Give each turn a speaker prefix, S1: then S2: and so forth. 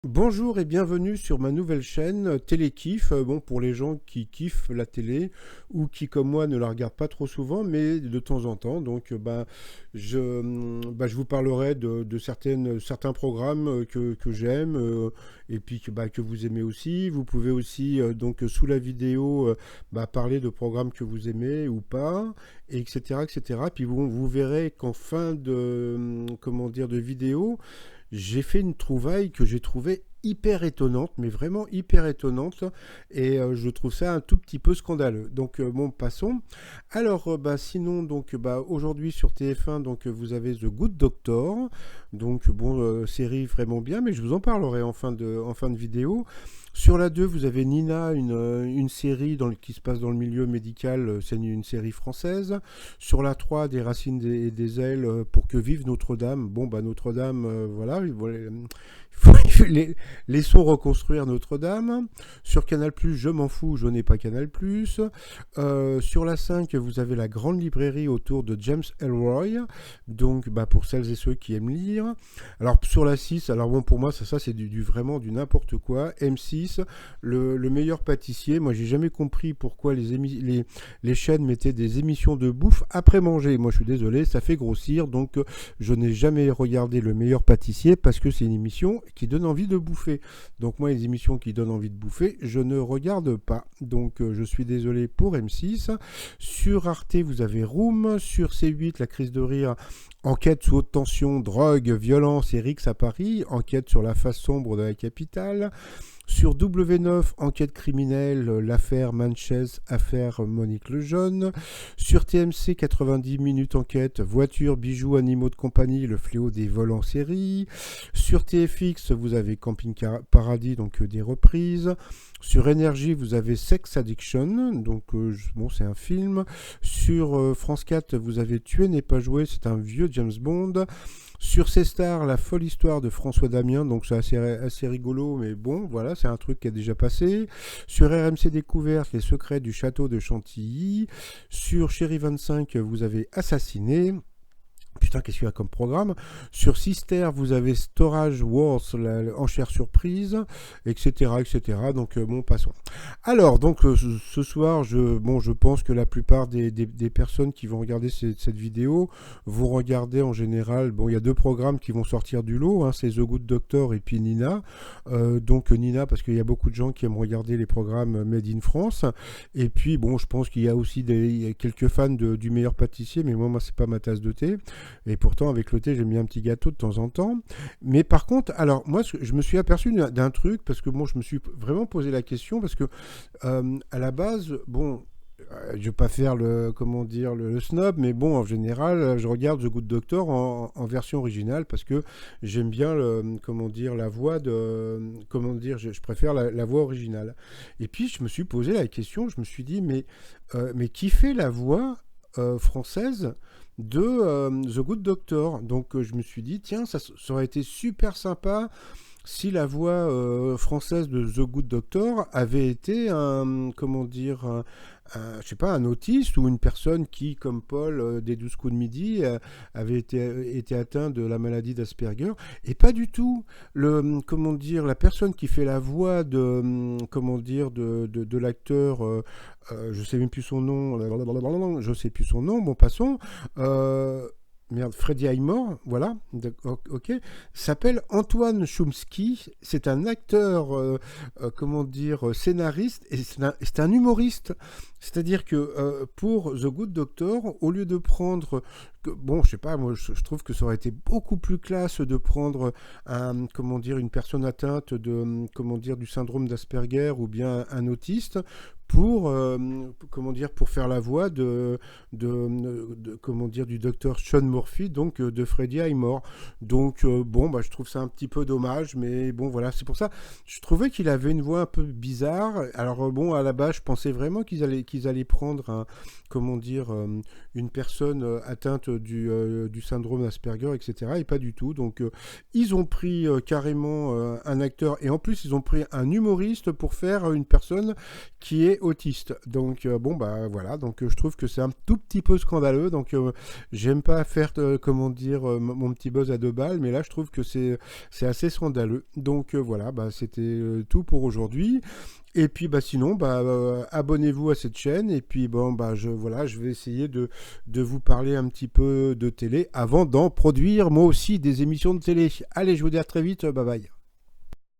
S1: Bonjour et bienvenue sur ma nouvelle chaîne Télékiff. Bon, pour les gens qui kiffent la télé ou qui, comme moi, ne la regardent pas trop souvent, mais de temps en temps. Donc, je vous parlerai de certains programmes que j'aime et puis que vous aimez aussi. Vous pouvez aussi, donc, sous la vidéo, parler de programmes que vous aimez ou pas, etc., etc. Puis vous verrez qu'en fin de vidéo, j'ai fait une trouvaille que j'ai trouvée hyper étonnante, mais vraiment hyper étonnante, et je trouve ça un tout petit peu scandaleux. Donc bon, passons. Alors, sinon, donc aujourd'hui sur TF1, donc vous avez The Good Doctor, donc bon, série vraiment bien, mais je vous en parlerai en fin de vidéo. Sur la 2, vous avez Nina, une série qui se passe dans le milieu médical, c'est une série française. Sur la 3, des racines et des ailes pour que vive Notre-Dame. Bon, Notre-Dame, voilà, laissons reconstruire Notre-Dame. Sur Canal+, je m'en fous, je n'ai pas Canal+. Sur la 5, vous avez la grande librairie autour de James Ellroy, donc pour celles et ceux qui aiment lire. Alors sur la 6, alors bon, pour moi ça c'est vraiment du n'importe quoi. M6, le meilleur pâtissier. Moi j'ai jamais compris pourquoi les chaînes mettaient des émissions de bouffe après manger. Moi je suis désolé, ça fait grossir, donc je n'ai jamais regardé le meilleur pâtissier parce que c'est une émission qui donne envie de bouffer. Donc moi les émissions qui donnent envie de bouffer, je ne regarde pas. Donc je suis désolé pour M6. Sur Arte, vous avez Room. Sur C8, la crise de rire. Enquête sous haute tension, drogue, violence et rixes à Paris. Enquête sur la face sombre de la capitale. Sur W9, enquête criminelle, l'affaire Manchez, affaire Monique Lejeune. Sur TMC, 90 minutes enquête, voitures, bijoux, animaux de compagnie, le fléau des vols en série. Sur TFX, vous avez Camping Paradis, donc des reprises. Sur Énergie, vous avez Sex Addiction, donc bon, c'est un film. Sur France 4, vous avez Tuer n'est pas joué, c'est un vieux James Bond. Sur C-Star, la folle histoire de François Damien, donc c'est assez rigolo, mais bon, voilà, c'est un truc qui a déjà passé. Sur RMC Découverte, les secrets du château de Chantilly. Sur Chéri 25, vous avez Assassiné. Putain, qu'est-ce qu'il y a comme programme? Sur Sister, vous avez Storage Wars, enchère surprise, etc., etc. Donc, bon, passons. Alors, donc, ce soir, je pense que la plupart des personnes qui vont regarder cette vidéo vont regarder en général. Bon, il y a deux programmes qui vont sortir du lot, hein, c'est The Good Doctor et puis Nina. Donc, Nina, parce qu'il y a beaucoup de gens qui aiment regarder les programmes Made in France. Et puis, bon, je pense qu'il y a aussi quelques fans du meilleur pâtissier, mais moi, c'est pas ma tasse de thé. Et pourtant, avec le thé, j'aime bien un petit gâteau de temps en temps. Mais par contre, alors, moi, je me suis aperçu d'un truc, parce que bon, je me suis vraiment posé la question, parce que à la base, bon, je ne vais pas faire le snob, mais bon, en général, je regarde The Good Doctor en version originale parce que j'aime bien la voix je préfère la voix originale. Et puis, je me suis posé la question, je me suis dit, mais qui fait la voix française de The Good Doctor? Donc, je me suis dit, tiens, ça aurait été super sympa si la voix française de The Good Doctor avait été je sais pas, un autiste ou une personne qui, comme Paul des 12 coups de midi, avait été atteint de la maladie d'Asperger, et pas du tout. La personne qui fait la voix de l'acteur, je sais même plus son nom, bon, passons. Freddie Highmore, voilà, ok, s'appelle Antoine Chomsky, c'est un acteur, scénariste, et c'est un humoriste. C'est-à-dire que pour The Good Doctor, au lieu de prendre, bon, je sais pas, moi je trouve que ça aurait été beaucoup plus classe de prendre une personne atteinte du syndrome d'Asperger ou bien un autiste pour faire la voix du docteur Sean Murphy, donc de Freddie Highmore. Donc je trouve ça un petit peu dommage, mais bon, voilà, c'est pour ça. Je trouvais qu'il avait une voix un peu bizarre. Alors bon, à la base, je pensais vraiment qu'ils allaient prendre une personne atteinte du syndrome d'Asperger, etc. Et pas du tout. Donc ils ont pris carrément un acteur, et en plus ils ont pris un humoriste pour faire une personne qui est est autiste. Donc bon bah voilà, donc je trouve que c'est un tout petit peu scandaleux. Donc j'aime pas faire comment dire mon petit buzz à 2 balles, mais là je trouve que c'est assez scandaleux. Donc voilà, bah c'était tout pour aujourd'hui. Et puis bah sinon bah abonnez-vous à cette chaîne et puis bon bah je vais essayer de vous parler un petit peu de télé avant d'en produire moi aussi des émissions de télé. Allez, je vous dis à très vite, bye bye.